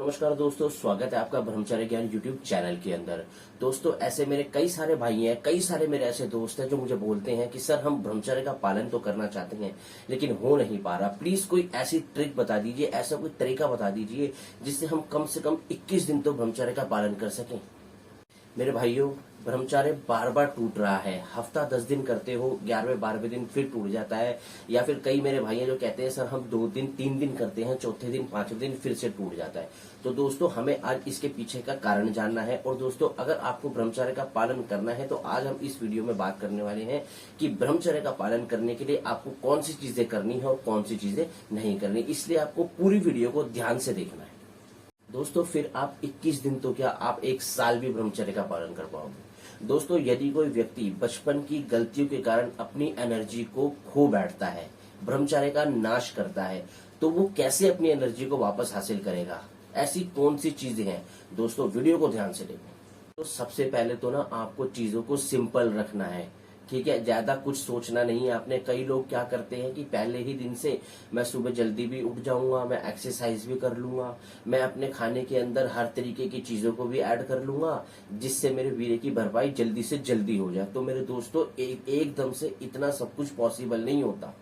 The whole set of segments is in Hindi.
नमस्कार दोस्तों, स्वागत है आपका ब्रह्मचर्य ज्ञान यूट्यूब चैनल के अंदर। दोस्तों, ऐसे मेरे कई सारे भाई हैं, कई सारे मेरे ऐसे दोस्त हैं जो मुझे बोलते हैं कि सर हम ब्रह्मचर्य का पालन तो करना चाहते हैं लेकिन हो नहीं पा रहा। प्लीज कोई ऐसी ट्रिक बता दीजिए, ऐसा कोई तरीका बता दीजिए जिससे हम कम से कम 21 दिन तो ब्रह्मचर्य का पालन कर सकें। मेरे भाइयों, ब्रह्मचर्य बार बार टूट रहा है। हफ्ता 10 दिन करते हो, 11वें 12वें दिन फिर टूट जाता है। या फिर कई मेरे भाई हैं जो कहते हैं सर हम 2 दिन 3 दिन करते हैं, चौथे दिन 5वें दिन फिर से टूट जाता है। तो दोस्तों, हमें आज इसके पीछे का कारण जानना है। और दोस्तों, अगर आपको ब्रह्मचर्य का पालन करना है तो आज हम इस वीडियो में बात करने वाले हैं कि ब्रह्मचर्य का पालन करने के लिए आपको कौन सी चीजें करनी है और कौन सी चीजें नहीं करनी। इसलिए आपको पूरी वीडियो को ध्यान से देखना है दोस्तों। फिर आप 21 दिन तो क्या, आप 1 साल भी ब्रह्मचर्य का पालन कर पाओगे। दोस्तों, यदि कोई व्यक्ति बचपन की गलतियों के कारण अपनी एनर्जी को खो बैठता है, ब्रह्मचर्य का नाश करता है, तो वो कैसे अपनी एनर्जी को वापस हासिल करेगा? ऐसी कौन सी चीजें हैं? दोस्तों, वीडियो को ध्यान से देखो। तो सबसे पहले तो ना आपको चीजों को सिंपल रखना है, ठीक है। ज्यादा कुछ सोचना नहीं है आपने। कई लोग क्या करते हैं कि पहले ही दिन से मैं सुबह जल्दी भी उठ जाऊंगा, मैं एक्सरसाइज भी कर लूंगा, मैं अपने खाने के अंदर हर तरीके की चीजों को भी ऐड कर लूंगा जिससे मेरे वीर्य की भरपाई जल्दी से जल्दी हो जाए। तो मेरे दोस्तों, एकदम से इतना सब कुछ पॉसिबल नहीं होता।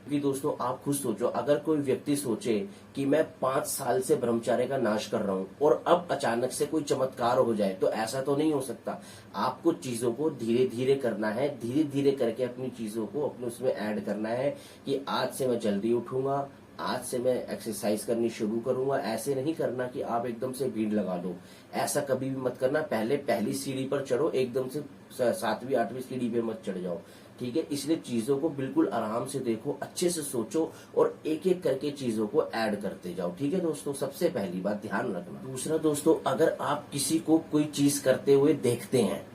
कि दोस्तों, आप खुद सोचो, अगर कोई व्यक्ति सोचे कि मैं 5 साल से ब्रह्मचर्य का नाश कर रहा हूं और अब अचानक से कोई चमत्कार हो जाए, तो ऐसा तो नहीं हो सकता। आपको चीजों को धीरे धीरे करना है, धीरे धीरे करके अपनी चीजों को अपने उसमें ऐड करना है कि आज से मैं जल्दी उठूंगा, आज से मैं एक्सरसाइज करनी शुरू करूंगा। ऐसे नहीं करना कि आप एकदम से भीड़ लगा दो, ऐसा कभी भी मत करना। पहले पहली सीढ़ी पर चढ़ो, एकदम से 7वीं 8वीं सीढ़ी पे मत चढ़ जाओ, ठीक है। इसलिए चीजों को बिल्कुल आराम से देखो, अच्छे से सोचो और एक एक करके चीजों को ऐड करते जाओ, ठीक है दोस्तों। सबसे पहली बात ध्यान रखना। दूसरा दोस्तों, अगर आप किसी को कोई चीज करते हुए देखते हैं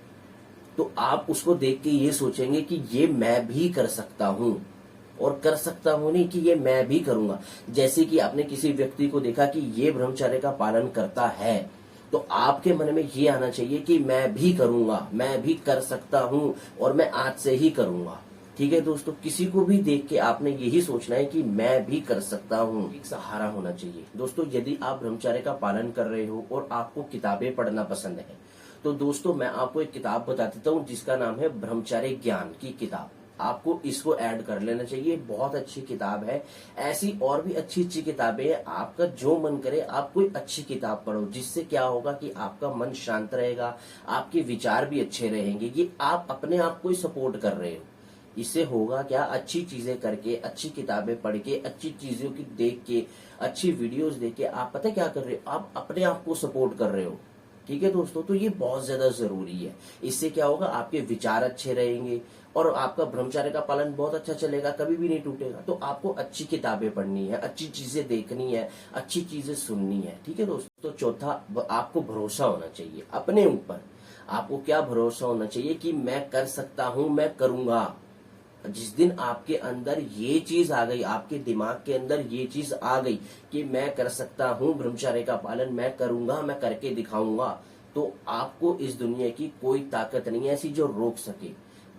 तो आप उसको देख के ये सोचेंगे कि ये मैं भी कर सकता हूं, और कर सकता हूं नहीं कि ये मैं भी करूंगा। जैसे कि आपने किसी व्यक्ति को देखा कि ये ब्रह्मचर्य का पालन करता है, तो आपके मन में ये आना चाहिए कि मैं भी करूंगा, मैं भी कर सकता हूं और मैं आज से ही करूंगा, ठीक है दोस्तों। किसी को भी देख के आपने यही सोचना है कि मैं भी कर सकता हूं। एक सहारा होना चाहिए दोस्तों। यदि आप ब्रह्मचर्य का पालन कर रहे हो और आपको किताबें पढ़ना पसंद है, तो दोस्तों मैं आपको एक किताब बता देता हूं जिसका नाम है ब्रह्मचर्य ज्ञान की किताब। आपको इसको ऐड कर लेना चाहिए, बहुत अच्छी किताब है। ऐसी और भी अच्छी अच्छी किताबें हैं, आपका जो मन करे आप कोई अच्छी किताब पढ़ो, जिससे क्या होगा कि आपका मन शांत रहेगा, आपके विचार भी अच्छे रहेंगे। ये आप अपने आप को ही सपोर्ट कर रहे हो। इससे होगा क्या, अच्छी चीजें करके, अच्छी किताबें पढ़ के, अच्छी चीजों की देख के, अच्छी वीडियोस देख के आप पता क्या कर रहे हो, आप अपने आप को सपोर्ट कर रहे हो, ठीक है दोस्तों। तो ये बहुत ज्यादा जरूरी है। इससे क्या होगा, आपके विचार अच्छे रहेंगे और आपका ब्रह्मचर्य का पालन बहुत अच्छा चलेगा, कभी भी नहीं टूटेगा। तो आपको अच्छी किताबें पढ़नी है, अच्छी चीजें देखनी है, अच्छी चीजें सुननी है, ठीक है दोस्तों। तो चौथा, आपको भरोसा होना चाहिए अपने ऊपर। आपको क्या भरोसा होना चाहिए कि मैं कर सकता हूं, मैं करूंगा। जिस दिन आपके अंदर ये चीज आ गई, आपके दिमाग के अंदर ये चीज आ गई कि मैं कर सकता हूं ब्रह्मचर्य का पालन, मैं करूंगा, मैं करके दिखाऊंगा, तो आपको इस दुनिया की कोई ताकत नहीं है ऐसी जो रोक सके।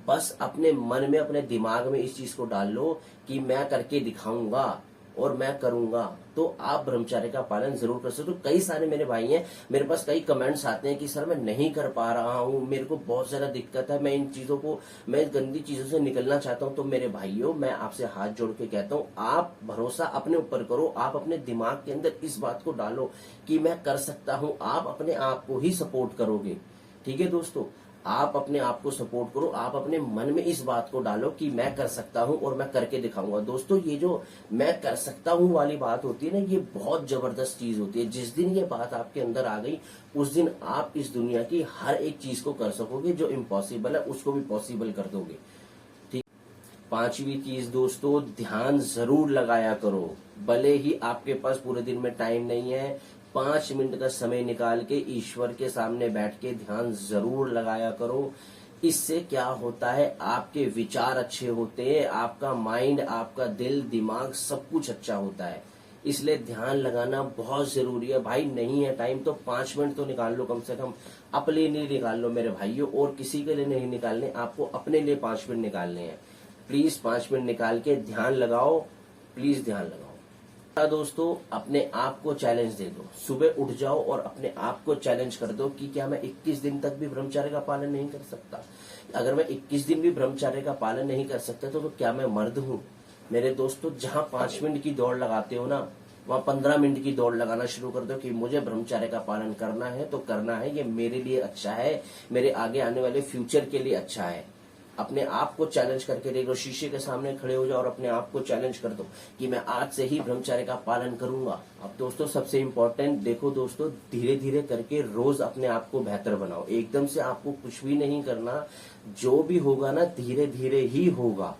बस अपने मन में, अपने दिमाग में इस चीज को डाल लो कि मैं करके दिखाऊंगा और मैं करूंगा, तो आप ब्रह्मचर्य का पालन जरूर कर सकते हो। कई सारे मेरे भाई हैं, मेरे पास कई कमेंट्स आते हैं कि सर मैं नहीं कर पा रहा हूं, मेरे को बहुत ज्यादा दिक्कत है, मैं इन चीजों को, मैं गंदी चीजों से निकलना चाहता हूं। तो मेरे भाइयों, मैं आपसे हाथ जोड़ के कहता हूं, आप भरोसा अपने ऊपर करो, आप अपने दिमाग के अंदर इस बात को डालो कि मैं कर सकता हूं। आप अपने आप को ही सपोर्ट करोगे, ठीक है दोस्तों। आप अपने आप को सपोर्ट करो, आप अपने मन में इस बात को डालो कि मैं कर सकता हूं और मैं करके दिखाऊंगा। दोस्तों, ये जो मैं कर सकता हूं वाली बात होती है ना, ये बहुत जबरदस्त चीज होती है। जिस दिन ये बात आपके अंदर आ गई, उस दिन आप इस दुनिया की हर एक चीज को कर सकोगे, जो इम्पॉसिबल है उसको भी पॉसिबल कर दोगे, ठीक। 5वीं चीज दोस्तों, ध्यान जरूर लगाया करो। भले ही आपके पास पूरे दिन में टाइम नहीं है, 5 मिनट का समय निकाल के ईश्वर के सामने बैठ के ध्यान जरूर लगाया करो। इससे क्या होता है, आपके विचार अच्छे होते हैं, आपका माइंड, आपका दिल, दिमाग सब कुछ अच्छा होता है। इसलिए ध्यान लगाना बहुत जरूरी है। भाई नहीं है टाइम तो 5 मिनट तो निकाल लो, कम से कम अपने लिए निकाल लो मेरे भाइयों, और किसी के लिए नहीं निकालने, आपको अपने लिए 5 मिनट निकालने हैं। प्लीज 5 मिनट निकाल के ध्यान लगाओ, प्लीज ध्यान लगाओ। दोस्तों, अपने आप को चैलेंज दे दो। सुबह उठ जाओ और अपने आप को चैलेंज कर दो कि क्या मैं 21 दिन तक भी ब्रह्मचर्य का पालन नहीं कर सकता। अगर मैं 21 दिन भी ब्रह्मचर्य का पालन नहीं कर सकता तो क्या मैं मर्द हूँ? मेरे दोस्तों, जहां 5 मिनट की दौड़ लगाते हो ना, वहां 15 मिनट की दौड़ लगाना शुरू कर दो कि मुझे ब्रह्मचर्य का पालन करना है तो करना है, ये मेरे लिए अच्छा है, मेरे आगे आने वाले फ्यूचर के लिए अच्छा है। अपने आप को चैलेंज करके देखो, शीशे के सामने खड़े हो जाओ और अपने आप को चैलेंज कर दो कि मैं आज से ही ब्रह्मचर्य का पालन करूंगा। अब दोस्तों, सबसे इम्पोर्टेंट देखो दोस्तों, धीरे धीरे करके रोज अपने आप को बेहतर बनाओ। एकदम से आपको कुछ भी नहीं करना, जो भी होगा ना धीरे धीरे ही होगा,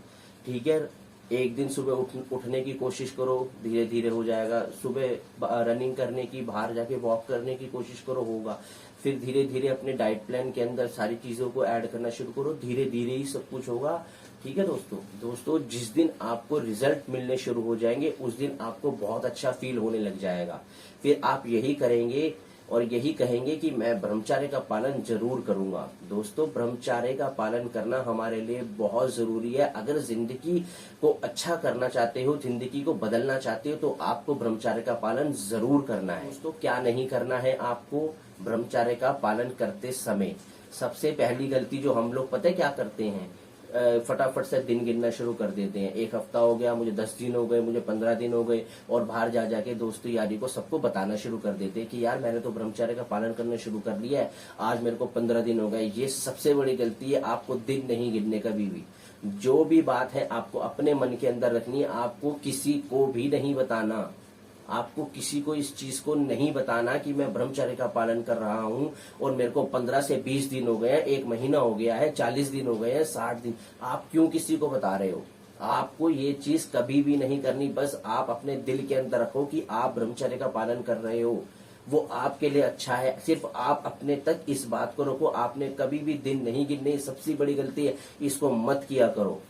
ठीक है। एक दिन सुबह उठने की कोशिश करो, धीरे धीरे हो जाएगा। सुबह रनिंग करने की, बाहर जाके वॉक करने की कोशिश करो, होगा। फिर धीरे धीरे अपने डाइट प्लान के अंदर सारी चीजों को ऐड करना शुरू करो, धीरे धीरे ही सब कुछ होगा, ठीक है दोस्तों। जिस दिन आपको रिजल्ट मिलने शुरू हो जाएंगे उस दिन आपको बहुत अच्छा फील होने लग जाएगा। फिर आप यही करेंगे और यही कहेंगे कि मैं ब्रह्मचर्य का पालन जरूर करूंगा। दोस्तों, ब्रह्मचर्य का पालन करना हमारे लिए बहुत जरूरी है। अगर जिंदगी को अच्छा करना चाहते हो, जिंदगी को बदलना चाहते हो, तो आपको ब्रह्मचर्य का पालन जरूर करना है। दोस्तों, क्या नहीं करना है आपको ब्रह्मचर्य का पालन करते समय? सबसे पहली गलती जो हम लोग पता है क्या करते हैं, फटाफट से दिन गिनना शुरू कर देते हैं। 1 हफ्ता हो गया, मुझे 10 दिन हो गए, मुझे 15 दिन हो गए, और बाहर जा जाके दोस्तों यारी को सबको बताना शुरू कर देते हैं कि यार मैंने तो ब्रह्मचर्य का पालन करना शुरू कर लिया है, आज मेरे को 15 दिन हो गए। ये सबसे बड़ी गलती है, आपको दिन नहीं गिनने कभी भी। जो भी बात है आपको अपने मन के अंदर रखनी है, आपको किसी को भी नहीं बताना। आपको किसी को इस चीज को नहीं बताना कि मैं ब्रह्मचर्य का पालन कर रहा हूं और मेरे को 15 से 20 दिन हो गए हैं, 1 महीना हो गया है, 40 दिन हो गए हैं, 60 दिन। आप क्यों किसी को बता रहे हो? आपको ये चीज कभी भी नहीं करनी। बस आप अपने दिल के अंदर रखो कि आप ब्रह्मचर्य का पालन कर रहे हो, वो आपके लिए अच्छा है। सिर्फ आप अपने तक इस बात को रखो, आपने कभी भी दिन नहीं गिनने। सबसे बड़ी गलती है, इसको मत किया करो।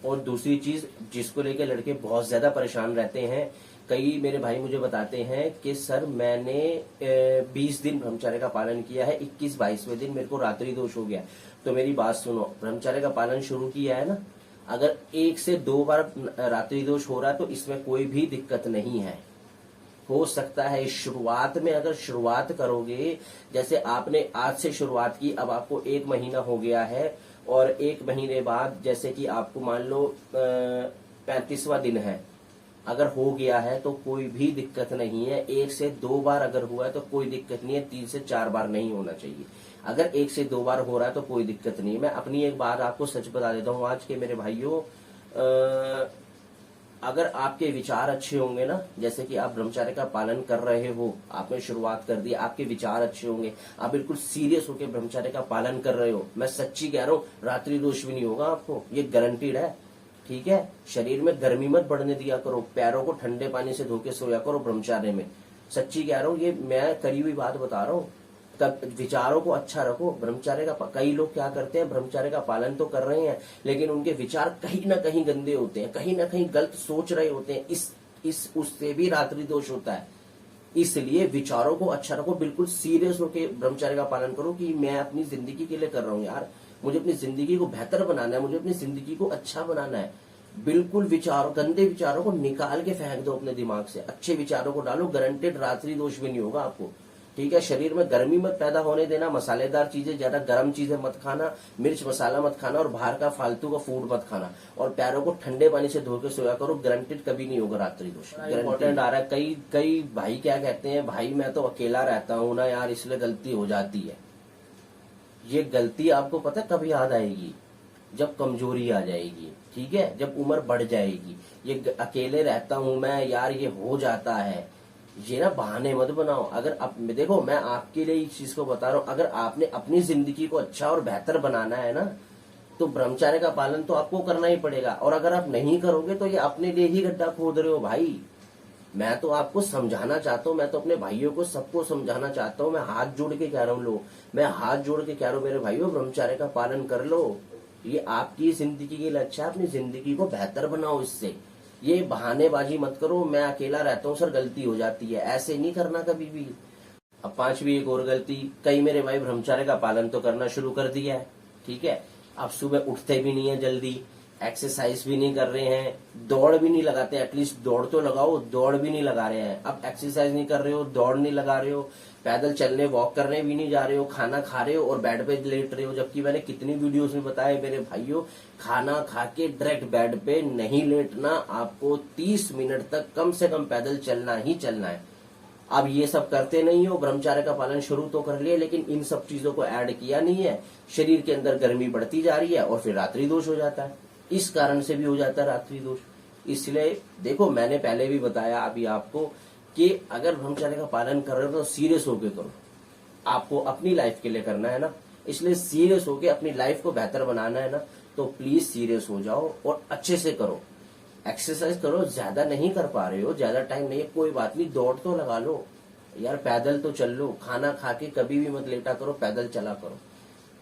और दूसरी चीज जिसको लेकर लड़के बहुत ज्यादा परेशान रहते हैं, कई मेरे भाई मुझे बताते हैं कि सर मैंने 20 दिन ब्रह्मचर्य का पालन किया है, 21-22वें दिन मेरे को रात्रि दोष हो गया। तो मेरी बात सुनो, ब्रह्मचर्य का पालन शुरू किया है ना, अगर 1 से 2 बार रात्रि दोष हो रहा है तो इसमें कोई भी दिक्कत नहीं है। हो सकता है शुरुआत में, अगर शुरुआत करोगे, जैसे आपने आज से शुरुआत की, अब आपको 1 महीना हो गया है, और 1 महीने बाद जैसे कि आपको मान लो 35वां दिन है, अगर हो गया है तो कोई भी दिक्कत नहीं है। 1 से 2 बार अगर हुआ है तो कोई दिक्कत नहीं है, 3 से 4 बार नहीं होना चाहिए। अगर 1 से 2 बार हो रहा है तो कोई दिक्कत नहीं है। मैं अपनी एक बात आपको सच बता देता हूँ आज के मेरे भाइयों, अगर आपके विचार अच्छे होंगे ना, जैसे कि आप ब्रह्मचर्य का पालन कर रहे हो, आपने शुरुआत कर दी, आपके विचार अच्छे होंगे, आप बिल्कुल सीरियस होकर ब्रह्मचर्य का पालन कर रहे हो, मैं सच्ची कह रहा हूँ, रात्रि दोष भी नहीं होगा आपको, ये गारंटीड है, ठीक है। शरीर में गर्मी मत बढ़ने दिया करो, पैरों को ठंडे पानी से धो के सोया करो ब्रह्मचर्य में, सच्ची कह रहा हूँ, ये मैं करी हुई बात बता रहा हूँ। विचारों को अच्छा रखो। ब्रह्मचर्य का कई लोग क्या करते हैं, ब्रह्मचर्य का पालन तो कर रहे हैं लेकिन उनके विचार कहीं ना कहीं गंदे होते हैं, कहीं ना कहीं गलत सोच रहे होते हैं, इस उससे भी रात्रि दोष होता है। इसलिए विचारों को अच्छा रखो, बिल्कुल सीरियस होकर ब्रह्मचर्य का पालन करो कि मैं अपनी जिंदगी के लिए कर रहा हूँ यार, मुझे अपनी जिंदगी को बेहतर बनाना है, मुझे अपनी जिंदगी को अच्छा बनाना है। बिल्कुल गंदे विचारों को निकाल के फेंक दो अपने दिमाग से, अच्छे विचारों को डालो, गारंटेड रात्रि दोष भी नहीं होगा आपको, ठीक है। शरीर में गर्मी मत पैदा होने देना, मसालेदार चीजें, ज्यादा गर्म चीजें मत खाना, मिर्च मसाला मत खाना, और बाहर का फालतू का फूड मत खाना, और पैरों को ठंडे पानी से धो के सोया करो, गारंटेड कभी नहीं होगा रात्रि दोष। इंपॉर्टेंट आ रहा है, कई भाई क्या कहते हैं, भाई मैं तो अकेला रहता हूं ना यार, इसलिए गलती हो जाती है। ये गलती आपको पता है कब याद आएगी, जब कमजोरी आ जाएगी, ठीक है, जब उम्र बढ़ जाएगी। ये अकेले रहता हूं मैं यार, ये हो जाता है, ये ना बहाने मत बनाओ। अगर आप देखो, मैं आपके लिए इस चीज को बता रहा हूं, अगर आपने अपनी जिंदगी को अच्छा और बेहतर बनाना है ना, तो ब्रह्मचर्य का पालन तो आपको करना ही पड़ेगा। और अगर आप नहीं करोगे तो ये अपने लिए ही गड्ढा खोद रहे हो भाई। मैं तो आपको समझाना चाहता हूँ, मैं तो अपने भाइयों को सबको समझाना चाहता हूँ, मैं हाथ जोड़ के कह रहा हूँ, मैं हाथ जोड़ के कह रहा हूँ मेरे भाइयों, ब्रह्मचर्य का पालन कर लो, ये आपकी जिंदगी के लिए अच्छा है, अपनी जिंदगी को बेहतर बनाओ इससे। ये बहानेबाजी मत करो, मैं अकेला रहता हूँ सर, गलती हो जाती है, ऐसे नहीं करना कभी भी। अब 5वीं एक और गलती, कई मेरे भाई ब्रह्मचर्य का पालन तो करना शुरू कर दिया है, ठीक है, अब सुबह उठते भी नहीं है जल्दी, एक्सरसाइज भी नहीं कर रहे हैं, दौड़ भी नहीं लगाते, एटलीस्ट दौड़ तो लगाओ, दौड़ भी नहीं लगा रहे हैं। अब एक्सरसाइज नहीं कर रहे हो, दौड़ नहीं लगा रहे हो, पैदल चलने वॉक करने भी नहीं जा रहे हो, खाना खा रहे हो और बेड पे लेट रहे हो। जबकि मैंने कितनी वीडियोस में बताया मेरे भाइयों, खाना खा के डायरेक्ट बेड पे नहीं लेटना, आपको 30 मिनट तक कम से कम पैदल चलना ही चलना है। अब ये सब करते नहीं हो, ब्रह्मचर्य का पालन शुरू तो कर लिया लेकिन इन सब चीजों को ऐड किया नहीं है, शरीर के अंदर गर्मी बढ़ती जा रही है और फिर रात्रि दोष हो जाता है। इस कारण से भी हो जाता है रात्रि दोष। इसलिए देखो, मैंने पहले भी बताया अभी आपको कि अगर ब्रह्मचर्य का पालन कर रहे हो तो सीरियस होके करो, आपको अपनी लाइफ के लिए करना है ना, इसलिए सीरियस होके अपनी लाइफ को बेहतर बनाना है ना, तो प्लीज सीरियस हो जाओ और अच्छे से करो, एक्सरसाइज करो। ज्यादा नहीं कर पा रहे हो, ज्यादा टाइम नहीं है, कोई बात नहीं, दौड़ तो लगा लो यार, पैदल तो चल लो, खाना खा के कभी भी मत लेटा करो, पैदल चला करो,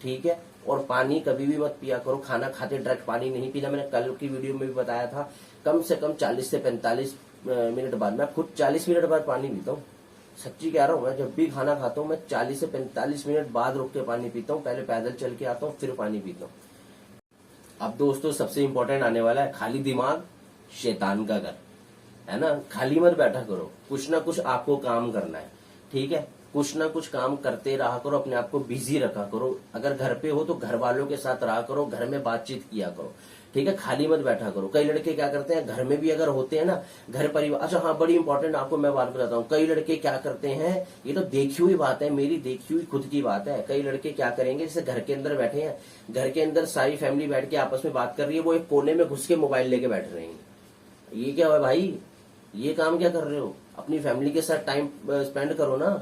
ठीक है। और पानी कभी भी मत पिया करो, खाना खाते डायरेक्ट पानी नहीं पीना। मैंने कल की वीडियो में भी बताया था, कम से कम 40 से 45 मिनट बाद, मैं खुद 40 मिनट बाद पानी पीता हूँ, सच्ची कह रहा हूँ। मैं जब भी खाना खाता हूँ मैं 40 से 45 मिनट बाद रुक के पानी पीता हूँ, पहले पैदल चल के आता हूँ फिर पानी पीता हूँ। अब दोस्तों सबसे इंपॉर्टेंट आने वाला है, खाली दिमाग शैतान का घर, है ना। खाली मत बैठा करो, कुछ ना कुछ आपको काम करना है, ठीक है। कुछ ना कुछ काम करते रहा करो, अपने आप को बिजी रखा करो। अगर घर पे हो तो घर वालों के साथ रहा करो, घर में बातचीत किया करो, ठीक है। खाली मत बैठा करो। कई लड़के क्या करते हैं, घर में भी अगर होते हैं ना, घर परिवार, अच्छा हाँ, बड़ी इंपॉर्टेंट आपको मैं बात बताता हूँ। कई लड़के क्या करते हैं, ये तो देखी हुई बात है, मेरी देखी हुई खुद की बात है। कई लड़के क्या करेंगे, जैसे घर के अंदर बैठे हैं, घर के अंदर सारी फैमिली बैठ के आपस में बात कर रही है, वो एक कोने में घुस के मोबाइल लेके बैठ रहे हैं। ये क्या है भाई, ये काम क्या कर रहे हो, अपनी फैमिली के साथ टाइम स्पेंड करो ना।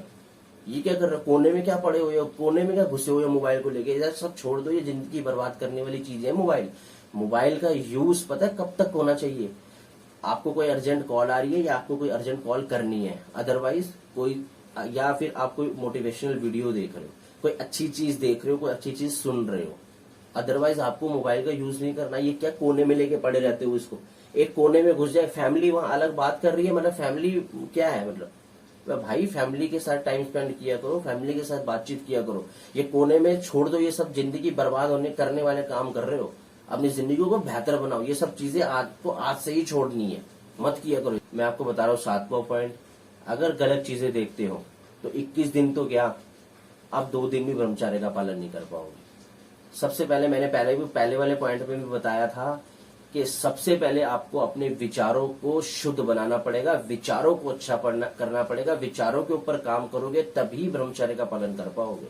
ये क्या कर रहे हो, कोने में क्या पड़े हुए हो, कोने में क्या घुसे हुए हो मोबाइल को लेके, इधर सब छोड़ दो। ये जिंदगी बर्बाद करने वाली चीज है मोबाइल। मोबाइल का यूज पता है कब तक होना चाहिए, आपको कोई अर्जेंट कॉल आ रही है या आपको कोई अर्जेंट कॉल करनी है, अदरवाइज कोई, या फिर आप कोई मोटिवेशनल वीडियो देख रहे हो, कोई अच्छी चीज देख रहे हो, कोई अच्छी चीज सुन रहे हो, अदरवाइज आपको मोबाइल का यूज नहीं करना। ये क्या कोने में लेके पड़े रहते हो इसको, एक कोने में घुस जाए, फैमिली वहां अलग बात कर रही है, मतलब फैमिली क्या है, मतलब भाई फैमिली के साथ टाइम स्पेंड किया करो, फैमिली के साथ बातचीत किया करो। ये कोने में छोड़ दो, ये सब जिंदगी बर्बाद होने करने वाले काम कर रहे हो। अपनी जिंदगी को बेहतर बनाओ, ये सब चीजें आपको आज से ही छोड़नी है, मत किया करो। मैं आपको बता रहा हूँ 7वां पॉइंट, अगर गलत चीजें देखते हो तो 21 दिन तो क्या, आप 2 दिन भी ब्रह्मचर्य का पालन नहीं कर पाओगे। सबसे पहले मैंने पहले वाले पॉइंट पे भी बताया था कि सबसे पहले आपको अपने विचारों को शुद्ध बनाना पड़ेगा, विचारों को अच्छा करना पड़ेगा। विचारों के ऊपर काम करोगे तभी ब्रह्मचर्य का पालन कर पाओगे।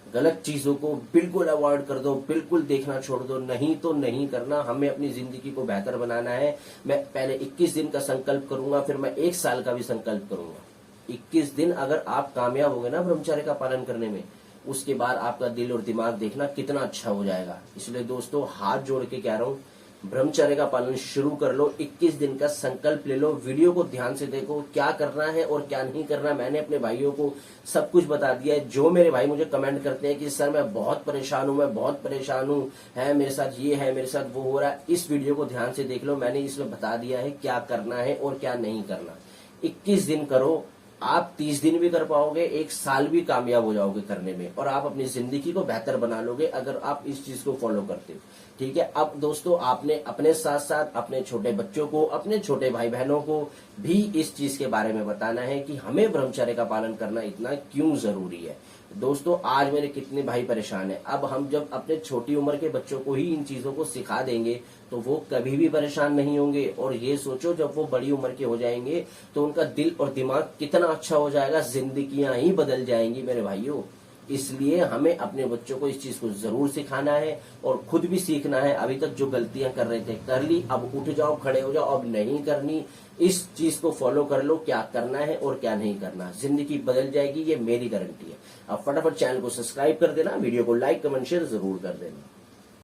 गलत चीजों को बिल्कुल अवॉइड कर दो, बिल्कुल देखना छोड़ दो, नहीं तो नहीं करना। हमें अपनी जिंदगी को बेहतर बनाना है। मैं पहले 21 दिन का संकल्प करूंगा, फिर मैं 1 साल का भी संकल्प करूंगा। 21 दिन अगर आप कामयाब हो गए ना ब्रह्मचर्य का पालन करने में, उसके बाद आपका दिल और दिमाग देखना कितना अच्छा हो जाएगा। इसलिए दोस्तों हाथ जोड़ के कह रहा हूं, ब्रह्मचर्य का पालन शुरू कर लो। 21 दिन का संकल्प ले लो। वीडियो को ध्यान से देखो, क्या करना है और क्या नहीं करना। मैंने अपने भाइयों को सब कुछ बता दिया है। जो मेरे भाई मुझे कमेंट करते हैं कि सर मैं बहुत परेशान हूं, मैं बहुत परेशान हूं, है मेरे साथ ये है, मेरे साथ वो हो रहा है, इस वीडियो को ध्यान से देख लो। मैंने इसमें बता दिया है क्या करना है और क्या नहीं करना। 21 दिन करो, आप 30 दिन भी कर पाओगे, 1 साल भी कामयाब हो जाओगे करने में, और आप अपनी जिंदगी को बेहतर बना लोगे अगर आप इस चीज को फॉलो करते हो, ठीक है। अब दोस्तों आपने अपने साथ साथ अपने छोटे बच्चों को, अपने छोटे भाई बहनों को भी इस चीज के बारे में बताना है कि हमें ब्रह्मचर्य का पालन करना इतना क्यों जरूरी है। दोस्तों आज मेरे कितने भाई परेशान हैं, अब हम जब अपने छोटी उम्र के बच्चों को ही इन चीजों को सिखा देंगे तो वो कभी भी परेशान नहीं होंगे। और ये सोचो जब वो बड़ी उम्र के हो जाएंगे तो उनका दिल और दिमाग कितना अच्छा हो जाएगा, जिंदगियां ही बदल जाएंगी मेरे भाइयों। इसलिए हमें अपने बच्चों को इस चीज को जरूर सिखाना है और खुद भी सीखना है। अभी तक जो गलतियां कर रहे थे कर ली, अब उठ जाओ, खड़े हो जाओ, अब नहीं करनी। इस चीज को फॉलो कर लो, क्या करना है और क्या नहीं करना, जिंदगी बदल जाएगी, ये मेरी गारंटी है। अब फटाफट चैनल को सब्सक्राइब कर देना, वीडियो को लाइक कमेंट शेयर जरूर कर देना।